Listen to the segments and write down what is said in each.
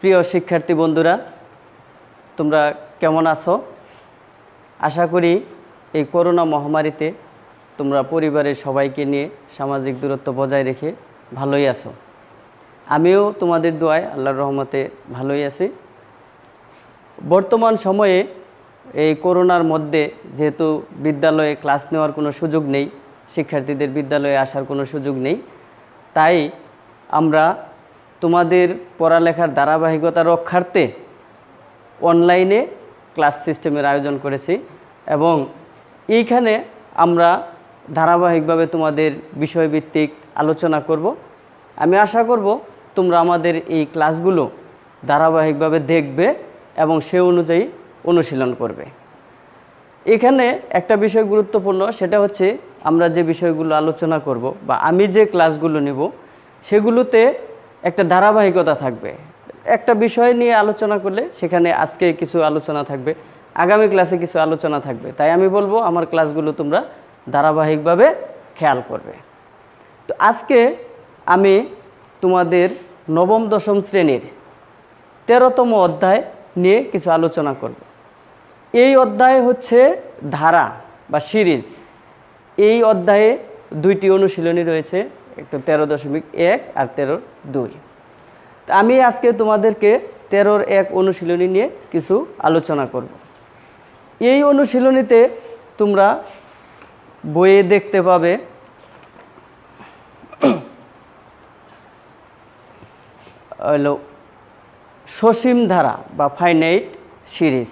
প্রিয় শিক্ষার্থী বন্ধুরা, তোমরা কেমন আছো? আশা করি এই করোনা মহামারীতে তোমরা পরিবারের সবাইকে নিয়ে সামাজিক দূরত্ব বজায় রেখে ভালোই আছো। আমিও তোমাদের দোয়ায় আল্লাহর রহমতে ভালোই আছি। বর্তমান সময়ে এই করোনার মধ্যে যেহেতু বিদ্যালয়ে ক্লাস নেওয়ার কোনো সুযোগ নেই, শিক্ষার্থীদের বিদ্যালয়ে আসার কোনো সুযোগ নেই, তাই আমরা তোমাদের পড়ালেখার ধারাবাহিকতা রক্ষার্থে অনলাইনে ক্লাস সিস্টেমের আয়োজন করেছি এবং এইখানে আমরা ধারাবাহিকভাবে তোমাদের বিষয়ভিত্তিক আলোচনা করব। আমি আশা করব তোমরা আমাদের এই ক্লাসগুলো ধারাবাহিকভাবে দেখবে এবং সে অনুযায়ী অনুশীলন করবে। এখানে একটা বিষয় গুরুত্বপূর্ণ, সেটা হচ্ছে আমরা যে বিষয়গুলো আলোচনা করব বা আমি যে ক্লাসগুলো নেব সেগুলোতে একটা ধারাবাহিকতা থাকবে। একটা বিষয় নিয়ে আলোচনা করলে সেখানে আজকে কিছু আলোচনা থাকবে, আগামী ক্লাসে কিছু আলোচনা থাকবে। তাই আমি বলবো আমার ক্লাসগুলো তোমরা ধারাবাহিকভাবে খেয়াল করবে। তো আজকে আমি তোমাদের নবম দশম শ্রেণীর 13তম অধ্যায় নিয়ে কিছু আলোচনা করব। এই অধ্যায় হচ্ছে ধারা বা সিরিজ। এই অধ্যায়ে দুইটি অনুশীলনী রয়েছে, একটা 13.1 আর 13.2। আমি আজকে তোমাদেরকে 13.1 অনুশীলনী নিয়ে কিছু আলোচনা করব। এই অনুশীলনীতে তোমরা বইয়ে দেখতে পাবে হলো সসীম ধারা বা ফাইনাইট সিরিজ।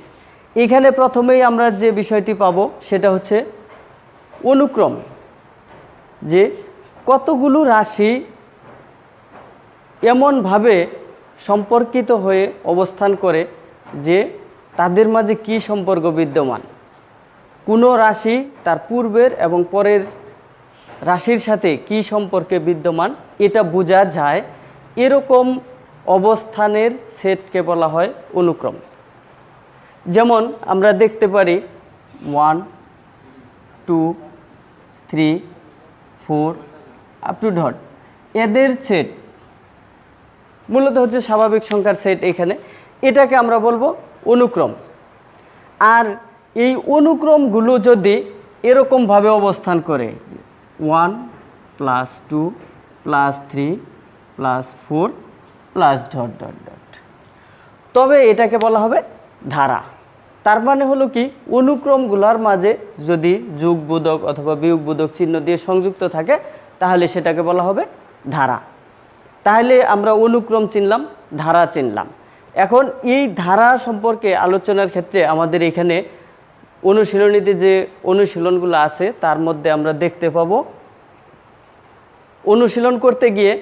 এখানে প্রথমেই আমরা যে বিষয়টি পাবো সেটা হচ্ছে অনুক্রম, যে কতগুলো রাশি এমনভাবে সম্পর্কিত হয়ে অবস্থান করে যে তাদের মাঝে কি সম্পর্ক বিদ্যমান। কোনো রাশি তার পূর্বের এবং পরের রাশির সাথে কি সম্পর্কে বিদ্যমান এটা বোঝা যায়, এরকম অবস্থানের সেটকে বলা হয় অনুক্রম। যেমন আমরা দেখতে পারি 1, 2, 3, 4 আপ টু ডট, এদের সেট মূলত হচ্ছে স্বাভাবিক সংখ্যার সেট। এখানে এটাকে আমরা বলবো অনুক্রম। আর এই অনুক্রমগুলো যদি এরকমভাবে অবস্থান করে 1 + 2 + 3 + 4 + ডট ডট ডট, তবে এটাকে বলা হবে ধারা। তার মানে হলো কি, অনুক্রমগুলোর মাঝে যদি যোগবোধক অথবা বিয়োগবোধক চিহ্ন দিয়ে সংযুক্ত থাকে তাহলে সেটাকে বলা হবে ধারা। তাহলে আমরা অনুক্রম চিনলাম, ধারা চিনলাম। এখন এই ধারা সম্পর্কে আলোচনার ক্ষেত্রে আমাদের এখানে অনুশীলনীতে যে অনুশীলনগুলো আছে তার মধ্যে আমরা দেখতে পাবো অনুশীলন করতে গিয়ে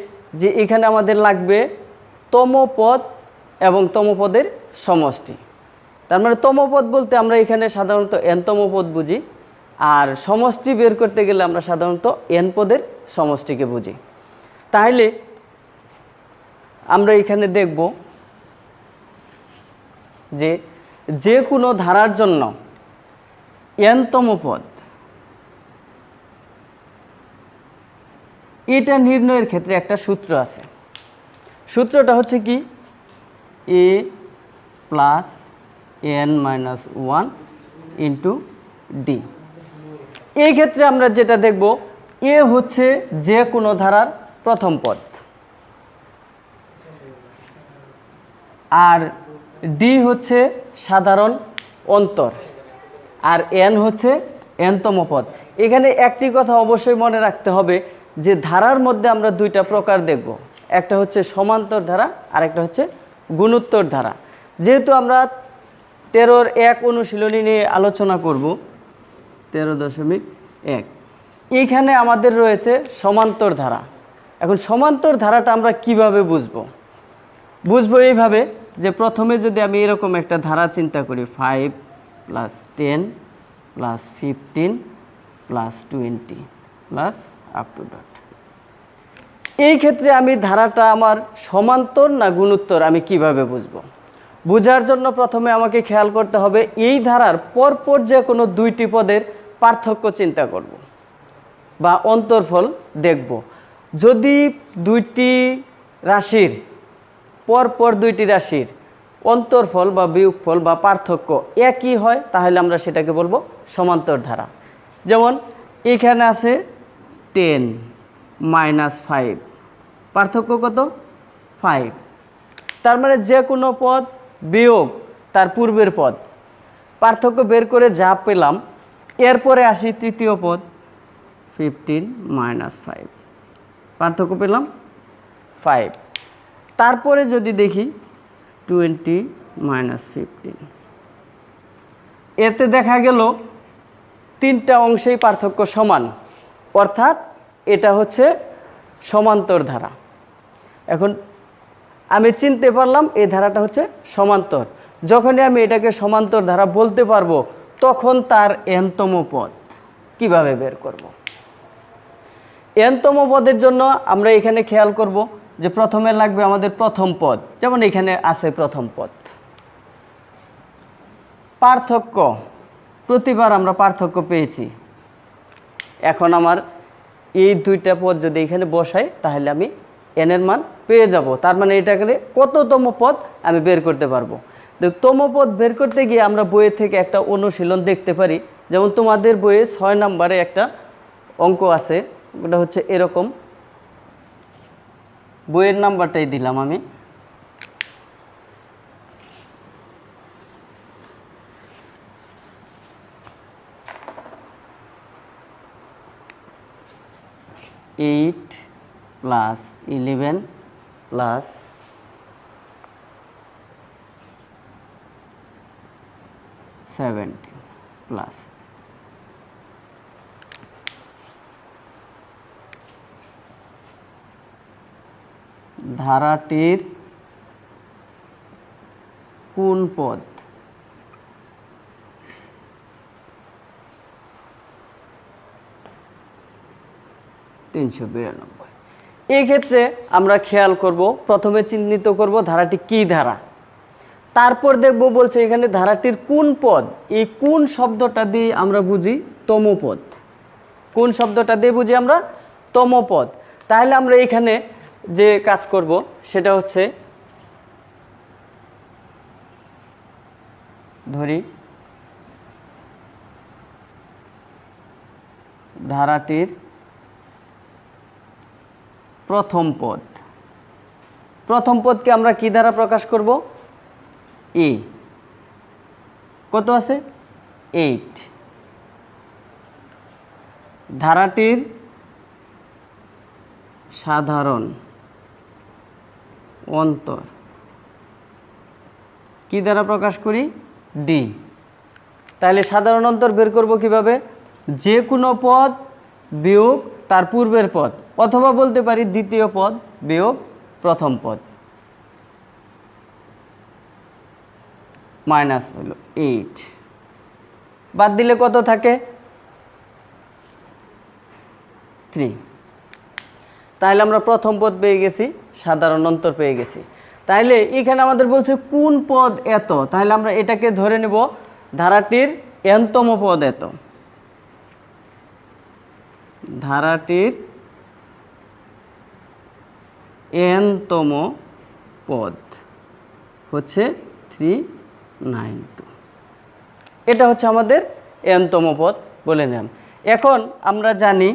যে এখানে আমাদের লাগবে তমপদ এবং তমপদের সমষ্টি। তার মানে তমপদ বলতে আমরা এখানে সাধারণত n-তম পদ বুঝি, আর সমষ্টি বের করতে গেলে আমরা সাধারণত n পদের সমষ্টিকে বুঝি। তাহলে আমরা এখানে দেখব যে যে কোনো ধারার জন্য n-তম পদ, এটা নির্ণয়ের ক্ষেত্রে একটা সূত্র আছে। সূত্রটা হচ্ছে কি, a + n-1 * d। এই ক্ষেত্রে আমরা যেটা দেখব, a হচ্ছে যে কোনো ধারার প্রথম পদ, আর d হচ্ছে সাধারণ অন্তর, আর n হচ্ছে n-তম পদ। এখানে একটি কথা অবশ্যই মনে রাখতে হবে যে ধারার মধ্যে আমরা দুইটা প্রকার দেখব, একটা হচ্ছে সমান্তর ধারা আর একটা হচ্ছে গুণোত্তর ধারা। যেহেতু আমরা 13.1 অনুশীলনী নিয়ে আলোচনা করব, 13.1, এইখানে আমাদের রয়েছে সমান্তর ধারা। এখন সমান্তর ধারাটা আমরা কিভাবে বুঝবো এইভাবে যে প্রথমে যদি আমি এরকম একটা ধারা চিন্তা করি 5 + 10 + 15 + 20 + আপ টু ডট, এই ক্ষেত্রে আমি ধারাটা আমার সমান্তর না গুণোত্তর আমি কিভাবে বুঝবো? বোঝার জন্য প্রথমে আমাকে খেয়াল করতে হবে এই ধারার পরপর যে কোনো দুইটি পদের পার্থক্য চিন্তা করব বা অন্তরফল দেখব। যদি দুইটি রাশির পরপর দুইটি রাশির অন্তরফল বা বিয়োগফল বা পার্থক্য একই হয় তাহলে আমরা সেটাকে বলবো সমান্তর ধারা। যেমন এখানে আছে 10 - 5, পার্থক্য কত? 5। তার মানে যে কোনো পদ বিয়োগ তার পূর্বের পদ, পার্থক্য বের করে যা পেলাম, এরপরে আসি তৃতীয় পদ 15 - 5, পার্থক্য পেলাম 5। তারপরে যদি দেখি 20 - 15, এতে দেখা গেল তিনটা অংশেই পার্থক্য সমান, অর্থাৎ এটা হচ্ছে সমান্তর ধারা। এখন আমি চিনতে পারলাম এই ধারাটা হচ্ছে সমান্তর। যখনই আমি এটাকে সমান্তর ধারা বলতে পারবো তখন তার n-তম পদ কিভাবে বের করব? n-তম পদের জন্য আমরা এখানে খেয়াল করব যে প্রথমে লাগবে আমাদের প্রথম পদ, যেমন এখানে আছে প্রথম পদ। পার্থক্য, প্রতিবার আমরা পার্থক্য পেয়েছি। এখন আমার এই দুইটা পদ যদি এখানে বসাই তাহলে আমি n এর মান পেয়ে যাব। তার মানে এটাকে কততম পদ আমি বের করতে পারবো। তম পদ বের করতে গিয়ে আমরা বইয়ে থেকে একটা অনুশীলন দেখতে পারি। যেমন তোমাদের বইয়ে 6 নম্বরে একটা অঙ্ক আছে, ওটা হচ্ছে এরকম, বইয়ের নাম্বারটাই দিলাম আমি। এইট প্লাস 11 প্লাস 17 প্লাস ধারাটির কোন পদ? এই ক্ষেত্রে আমরা খেয়াল করব, প্রথমে চিহ্নিত করব ধারাটি কি ধারা, তারপর দেখব বলছে এখানে ধারাটির কোন পদ। এই কোন শব্দটা দিয়ে আমরা বুঝি তম পদ। কোন শব্দটা দিয়ে বুঝি আমরা তম পদ। তাহলে আমরা এখানে যে কাজ করব সেটা হচ্ছে, ধরি ধারাটির প্রথম পদ। প্রথম পদকে আমরা কি দ্বারা প্রকাশ করব? এ। কত আছে? 8। ধারাটির সাধারণ অন্তর কি দ্বারা প্রকাশ করি? ডি। তাহলে সাধারণ অন্তর বের করব কিভাবে? যে কোনো পদ বিয়োগ তার পূর্বের পদ, অথবা বলতে পারি দ্বিতীয় পদ বিয়োগ প্রথম পদ, মাইনাস হলো 8। বাদ দিলে কত থাকে? 3। তাহলে আমরা প্রথম পদ পেয়ে গেছি, সাধারণ অন্তর পেয়ে গেছি। তাহলে এখানে আমাদের বলছে কোন পদ এত, তাহলে আমরা এটাকে ধরে নেব ধারাটির n-তম পদ এত। ধারাটির n-তম পদ হচ্ছে 392। এটা হচ্ছে আমাদের n-তম পদ বলে নিলাম। এখন আমরা জানি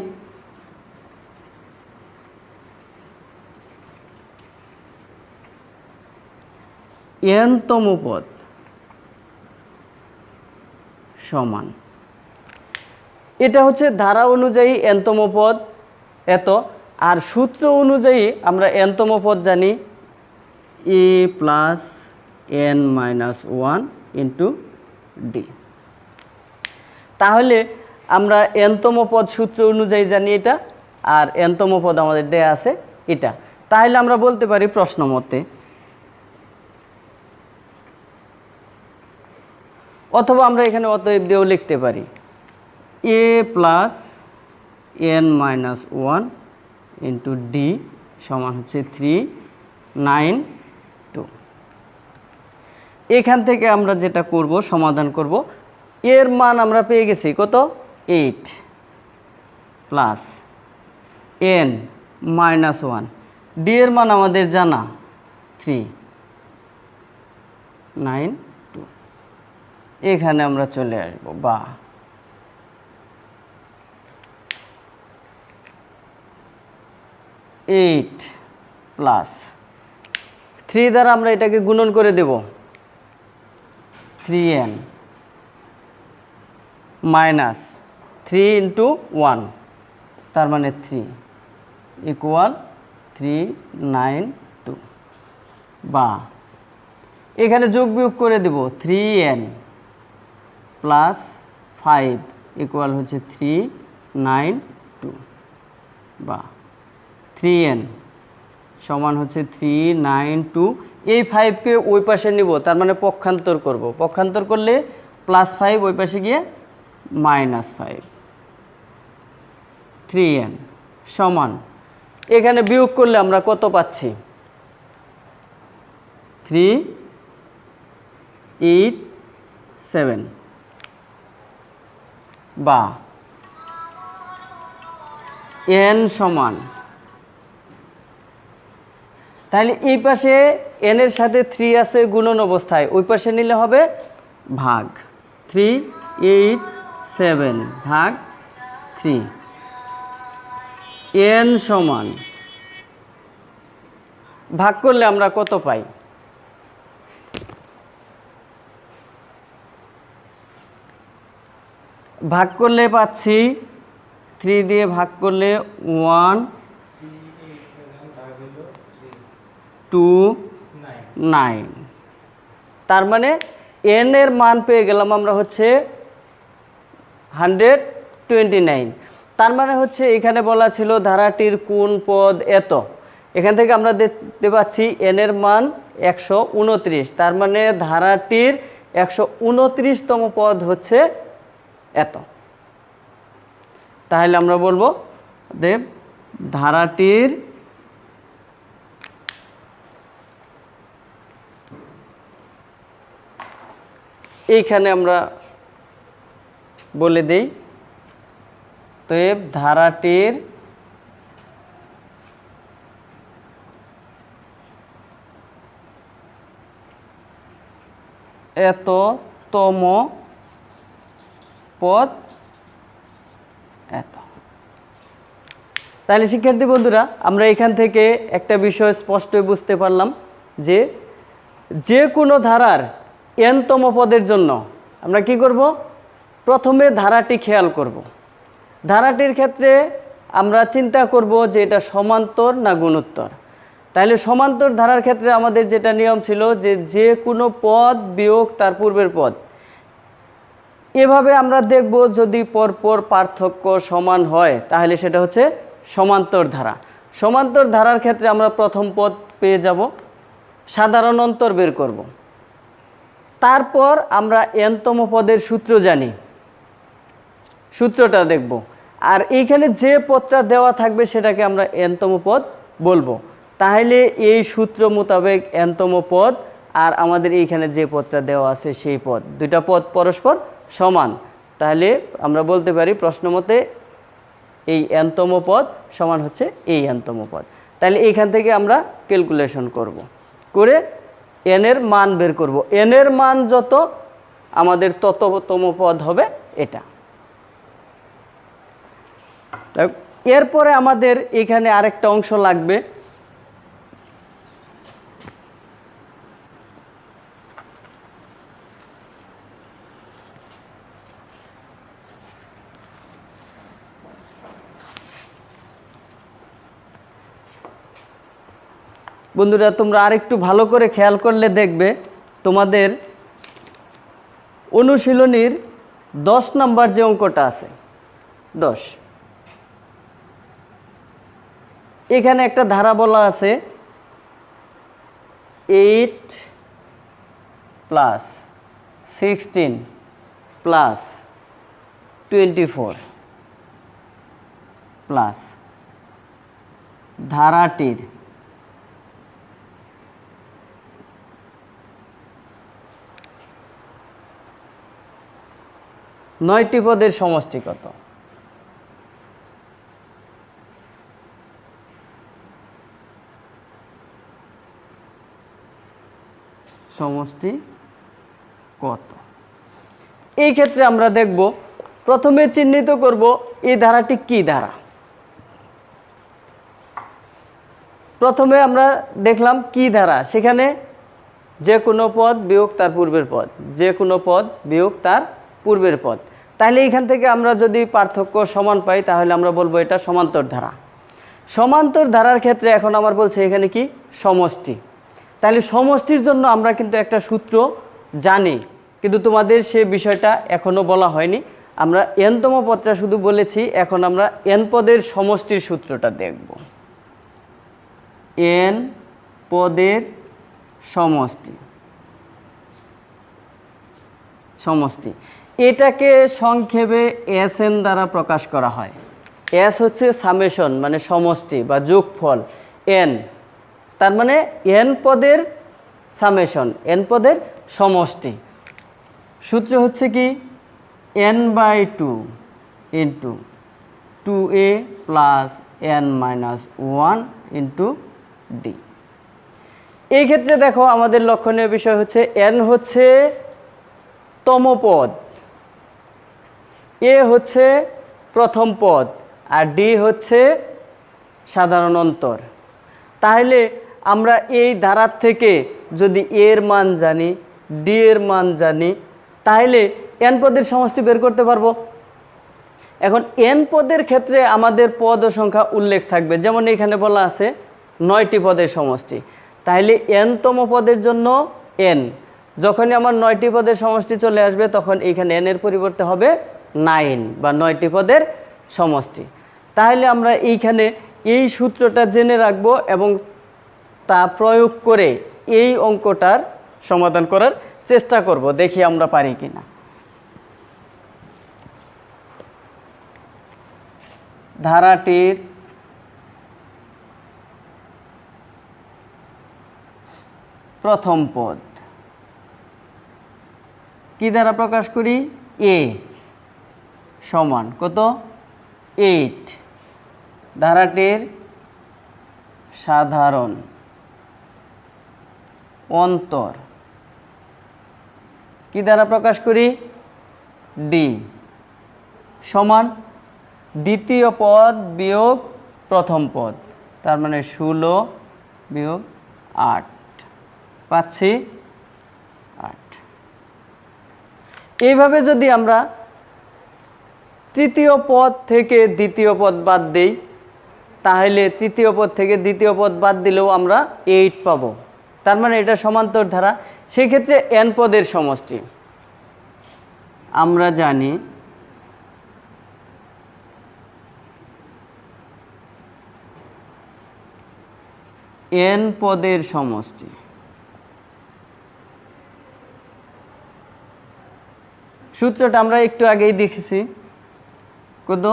n-তম পদ সমান, এটা হচ্ছে ধারা অনুযায়ী n-তম পদ এত, আর সূত্র অনুযায়ী আমরা n-তম পদ জানি a plus n-1 into D. তাহলে আমরা n-তম পদ সূত্র অনুযায়ী জানি এটা, আর n-তম পদ আমাদের দেয়া আছে এটা। তাহলে আমরা বলতে পারি প্রশ্ন মতে, অথবা আমরা এখানে অতএব দিয়েও লিখতে পারি a plus n-1 into D সমান হচ্ছে 392। এখান থেকে আমরা যেটা করব, সমাধান করব, এর মান আমরা পেয়ে গেছি কত? 8 প্লাস n-1, ডি এর মান আমাদের জানা 3, 9 2। এখানে আমরা চলে আসব, বা 8 প্লাস 3 দ্বারা আমরা এটাকে গুণন করে দেব, 3n মাইনাস 3 ইন্টু 1, তার মানে 3 ইকুয়াল 392, বা এখানে যোগ বিয়োগ করে দেব 3n প্লাস 5 ইকুয়াল হচ্ছে 392, বা 3n সমান হচ্ছে 392। এই 5কে ওই পাশে নিব, তার মানে পক্ষান্তর করব, পক্ষান্তর করলে +5 ওই পাশে গিয়ে -5, 3n সমান, এখানে বিয়োগ করলে আমরা কত পাচ্ছি, 387, বা n সমান, তাহলে এই পাশে n এর সাথে 3 আছে গুণন অবস্থায়, ওই পাশে নিলে হবে ভাগ, 387 ভাগ 3, n সমান, ভাগ করলে আমরা কত পাই, ভাগ করলে পাচ্ছি 3 দিয়ে ভাগ করলে 1 2 9, তার মানে n এর মান পেয়ে গেলাম আমরা হচ্ছে 129। তার মানে হচ্ছে এখানে বলা ছিল ধারাটির কোন পদ এত, এখান থেকে আমরা দেখতে পাচ্ছি n এর মান 129, তার মানে ধারাটির 129তম পদ হচ্ছে এত। তাহলে আমরা বলবো দেব ধারাটির এইখানে আমরা বলে দেই, তো ধারাটির এততম পদ এত। তাহলে শিক্ষার্থী বন্ধুরা, আমরা এখান থেকে একটা বিষয় স্পষ্টই বুঝতে পারলাম যে যে কোনো ধারার n-তম পদের জন্য আমরা কি করব, প্রথমে ধারাটি খেয়াল করব। ধারাটির ক্ষেত্রে আমরা চিন্তা করব যে এটা সমান্তর না গুণোত্তর। তাহলে সমান্তর ধারার ক্ষেত্রে আমাদের যেটা নিয়ম ছিল যে যে কোনো পদ বিয়োগ তার পূর্বের পদ, এভাবে আমরা দেখব যদি পরপর পার্থক্য সমান হয় তাহলে সেটা হচ্ছে সমান্তর ধারা। সমান্তর ধারার ক্ষেত্রে আমরা প্রথম পদ পেয়ে যাব, সাধারণ অন্তর বের করব, তারপর আমরা n-তম পদের সূত্র জানি, সূত্রটা দেখব, আর এইখানে যে পদটা দেওয়া থাকবে সেটাকে আমরা n-তম পদ বলবো। তাহলে এই সূত্র মোতাবেক n-তম পদ আর আমাদের এইখানে যে পদটা দেওয়া আছে সেই পদ, দুইটা পদ পরস্পর সমান, তাহলে আমরা বলতে পারি প্রশ্ন মতে এই n-তম পদ সমান হচ্ছে এই n-তম পদ। তাহলে এইখান থেকে আমরা ক্যালকুলেশন করব, করে n এর মান বের করব, n এর মান যত আমাদের তততম পদ হবে এটা। এরপরে আমাদের এখানে আরেকটা অংশ লাগবে, বন্ধুরা তোমরা আরেকটু ভালো করে খেয়াল করলে দেখবে তোমাদের অনুশীলনীর 10 নাম্বার যে অঙ্কটা আছে 10, এখানে একটা ধারা বলা আছে 8 প্লাস 16 প্লাস 24 প্লাস ধারাটির নয়টি পদের সমষ্টি কত? সমষ্টি কত। এই ক্ষেত্রে আমরা দেখব, প্রথমে চিহ্নিত করব এই ধারাটি কি ধারা। প্রথমে আমরা দেখলাম কি ধারা, সেখানে যে কোনো পদ বিয়োগ তার পূর্বের পদ, যে কোনো পদ বিয়োগ তার পূর্বের পদ। তাহলে এখান থেকে আমরা যদি পার্থক্য সমান পাই তাহলে আমরা বলবো এটা সমান্তর ধারা। সমান্তর ধারার ক্ষেত্রে এখন আমার বলছে এখানে কি সমষ্টি। তাহলে সমষ্টির জন্য আমরা কিন্তু একটা সূত্র জানি, কিন্তু তোমাদের সে বিষয়টা এখনও বলা হয়নি। আমরা এনতম পদটা শুধু বলেছি, এখন আমরা এন পদের সমষ্টির সূত্রটা দেখব। এন পদের সমষ্টি, সমষ্টি এটাকে সংক্ষেপে এস এন দ্বারা প্রকাশ করা হয়। এস হচ্ছে সামেশন মানে সমষ্টি বা যোগফল, এন তার মানে এন পদের সামেশন, এন পদের সমষ্টি। সূত্র হচ্ছে কি n/2 into 2a plus n-1 into D. এই ক্ষেত্রে দেখো আমাদের লক্ষণীয় বিষয় হচ্ছে n হচ্ছে তম পদ, এ হচ্ছে প্রথম পদ, আর ডি হচ্ছে সাধারণ অন্তর। তাহলে আমরা এই ধারার থেকে যদি এর মান জানি, ডি এর মান জানি, তাহলে এন পদের সমষ্টি বের করতে পারবো। এখন এন পদের ক্ষেত্রে আমাদের পদ ও সংখ্যা উল্লেখ থাকবে, যেমন এখানে বলা আছে 9টি পদের সমষ্টি। তাহলে এনতম পদের জন্য এন, যখনই আমার 9টি পদের সমষ্টি চলে আসবে তখন এখানে এন এর পরিবর্তে হবে 9 বা 9টি পদের সমষ্টি। তাহলে আমরা এইখানে এই সূত্রটা জেনে রাখবো এবং তা প্রয়োগ করে এই অঙ্কটার সমাধান করার চেষ্টা করব, দেখি আমরা পারি কিনা। ধারাটির প্রথম পদ কি দ্বারা প্রকাশ করি? এ সমান কত? 8। ধারাটির সাধারণ অন্তর কি দ্বারা প্রকাশ করি? ডি সমান দ্বিতীয় পদ বিয়োগ প্রথম পদ, তার মানে 16 বিয়োগ 8 পাচ্ছি 8। এইভাবে যদি আমরা তৃতীয় পদ থেকে দ্বিতীয় পদ বাদ দেই, তাহলে তৃতীয় পদ থেকে দ্বিতীয় পদ বাদ দিলেও আমরা 8 পাবো। তার মানে এটা সমান্তর ধারা। সেক্ষেত্রে এন পদের সমষ্টি আমরা জানি এন পদের সমষ্টি সূত্রটা আমরা একটু আগেই দেখেছি, কত?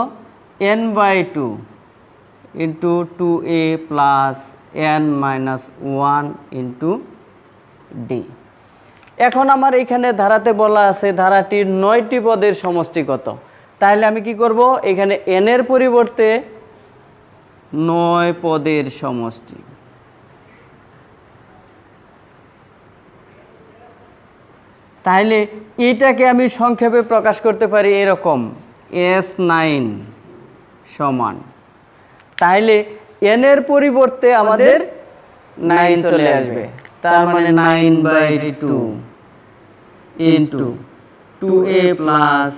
n/2 into 2a plus n-1 into D. এখন আমার এখানে ধারাতে বলা আছে ধারাটির 9টি পদের সমষ্টি কত। তাহলে আমি কি করব? এখানে n এর পরিবর্তে 9 পদের সমষ্টি, তাহলে এইটাকে আমি সংক্ষেপে প্রকাশ করতে পারি এরকম, S9 সমান, তাহলে n এর পরিবর্তে আমাদের 9 চলে আসবে, তার মানে 9/2 into 2a plus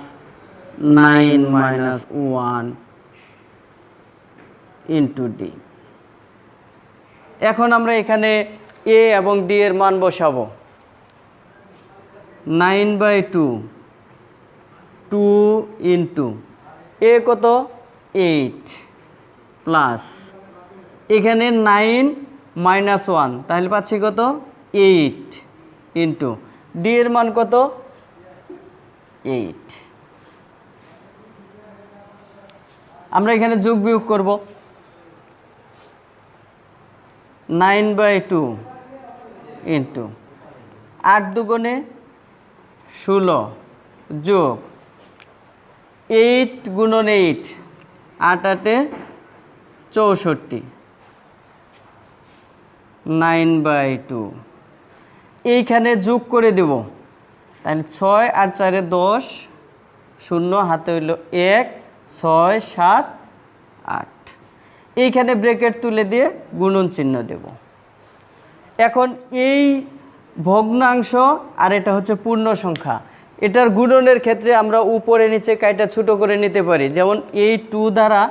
9-1 into D. এখন আমরা এখানে a এবং d এর মান বসাবো। 9/2 2 ইন্টু a কত? 8 প্লাস এখানে 9-1, তাহলে পাচ্ছি কত? 8 ইন্টু ডি এর মান কত? 8। আমরা এখানে যোগ বিয়োগ করব। 9/2 ইন্টু 8 দুগুণে 16 যোগ 8 গুণন 8, 8 8 64, 9/2 এইখানে যোগ করে দেব, তাহলে 6 আর 4 10, 0 হাতে হইল 1, 6 7 8। এইখানে ব্র্যাকেট তুলে দিয়ে গুণন চিহ্ন দেব। এখন এই ভগ্নাংশ আর এটা হচ্ছে পূর্ণ সংখ্যা, এটার গুণনের ক্ষেত্রে আমরা উপরে নিচে কাইটা ছোট করে নিতে পারি। যেমন এই 2 দ্বারা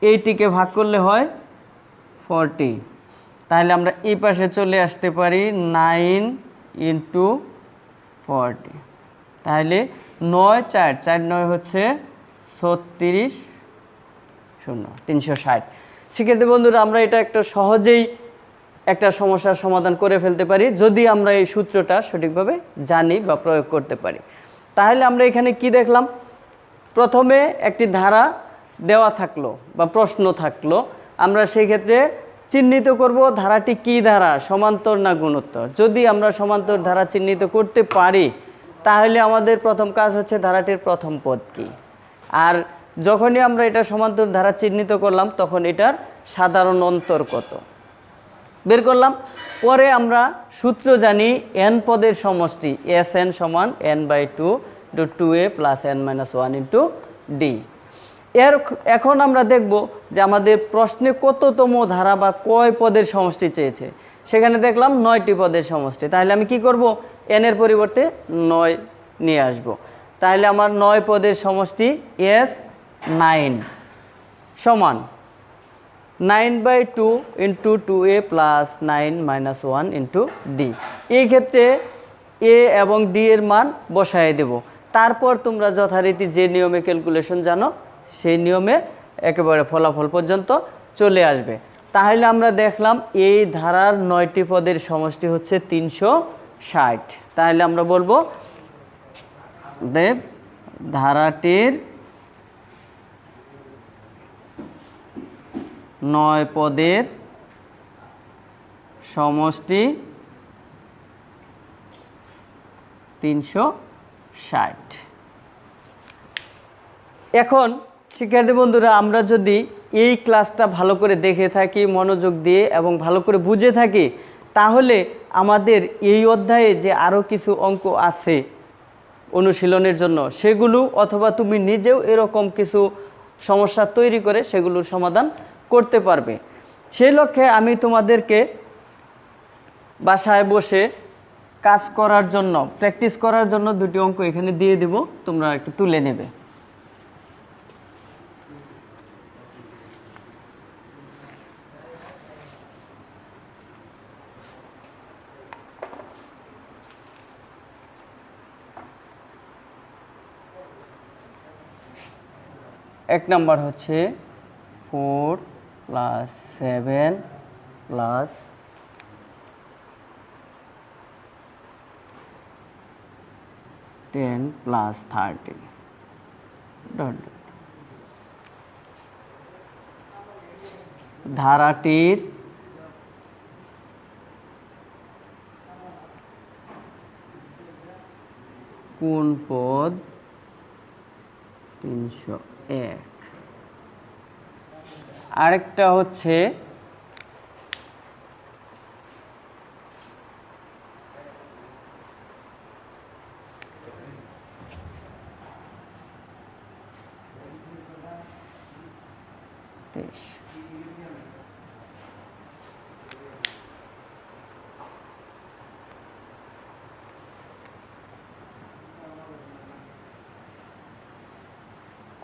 এইটিকে ভাগ করলে হয় 40, তাহলে আমরা এই পাশে চলে আসতে পারি 9 × 40, তাহলে 9 4 4 9 হচ্ছে 36, 0 360। সেক্ষেত্রে বন্ধুরা আমরা এটা একটা সহজেই একটা সমস্যার সমাধান করে ফেলতে পারি যদি আমরা এই সূত্রটা সঠিকভাবে জানি বা প্রয়োগ করতে পারি। তাহলে আমরা এখানে কি দেখলাম, প্রথমে একটি ধারা দেওয়া থাকলো বা প্রশ্ন থাকলো, আমরা সেই ক্ষেত্রে চিহ্নিত করব ধারাটি কি ধারা, সমান্তর না গুণোত্তর। যদি আমরা সমান্তর ধারা চিহ্নিত করতে পারি তাহলে আমাদের প্রথম কাজ হচ্ছে ধারাটির প্রথম পদ কি, আর যখনই আমরা এটা সমান্তর ধারা চিহ্নিত করলাম তখন এটার সাধারণ অন্তর কত বের করলাম। পরে আমরা সূত্র জানি n পদের সমষ্টি Sn সমান n/2 × 2a + n - 1 × d। এখন আমরা দেখব যে আমাদের প্রশ্নে কততম ধারা বা কয় পদের সমষ্টি চেয়েছে। সেখানে দেখলাম 9টি পদের সমষ্টি, তাহলে আমি কি করব, n এর পরিবর্তে 9 নিয়ে আসব। তাহলে আমার 9 পদের সমষ্টি S9 সমান 9/2 × 2a + 9 - 1 × d। এই ক্ষেত্রে a এবং d এর মান বসায় দেব, তারপর তোমরা যথারীতি যে নিয়মে ক্যালকুলেশন জানো সেই নিয়মে একেবারে ফলাফল পর্যন্ত চলে আসবে। তাহলে আমরা দেখলাম এই ধারার 9টি পদের সমষ্টি হচ্ছে 360। তাহলে আমরা বলবো ধারাটির 9 পদের সমষ্টি 360। এখন শিক্ষার্থী বন্ধুরা আমরা যদি এই ক্লাসটা ভালো করে দেখে থাকি, মনোযোগ দিয়ে এবং ভালো করে বুঝে থাকি, তাহলে আমাদের এই অধ্যায়ে যে আরও কিছু অঙ্ক আছে অনুশীলনের জন্য সেগুলো, অথবা তুমি নিজেও এরকম কিছু সমস্যা তৈরি করে সেগুলোর সমাধান করতে পারবে। সেই লক্ষ্যে আমি তোমাদেরকে বাসায় বসে কাজ করার জন্য, প্র্যাকটিস করার জন্য 2টি অঙ্ক এখানে দিয়ে দেব, তোমরা একটু তুলে নেবে। এক নাম্বার হচ্ছে 4 + 7 + 10 + 30 ধারাটির কোন পদ 301। আরেকটা হচ্ছে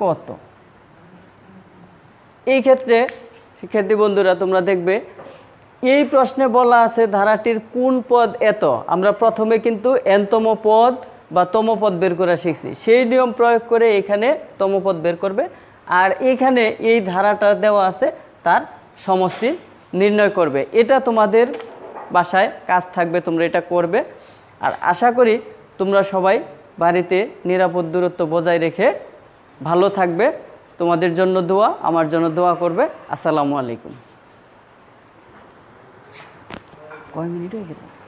কত। এই ক্ষেত্রে শিক্ষার্থী বন্ধুরা তোমরা দেখবে এই প্রশ্নে বলা আছে ধারাটির কোন পদ এত। আমরা প্রথমে কিন্তু nতম পদ বা তম পদ বের করা শিখছি, সেই নিয়ম প্রয়োগ করে এখানে তম পদ বের করবে, আর এখানে এই ধারাটা দেওয়া আছে তার সমষ্টি নির্ণয় করবে। এটা তোমাদের বাসায় কাজ থাকবে, তোমরা এটা করবে। আর আশা করি তোমরা সবাই বাড়িতে নিরাপদ দূরত্ব বজায় রেখে ভালো থাকবে। তোমাদের জন্য দোয়া, আমার জন্য দোয়া করবে। আসসালামু আলাইকুম। কয় মিনিট হয়ে গেল?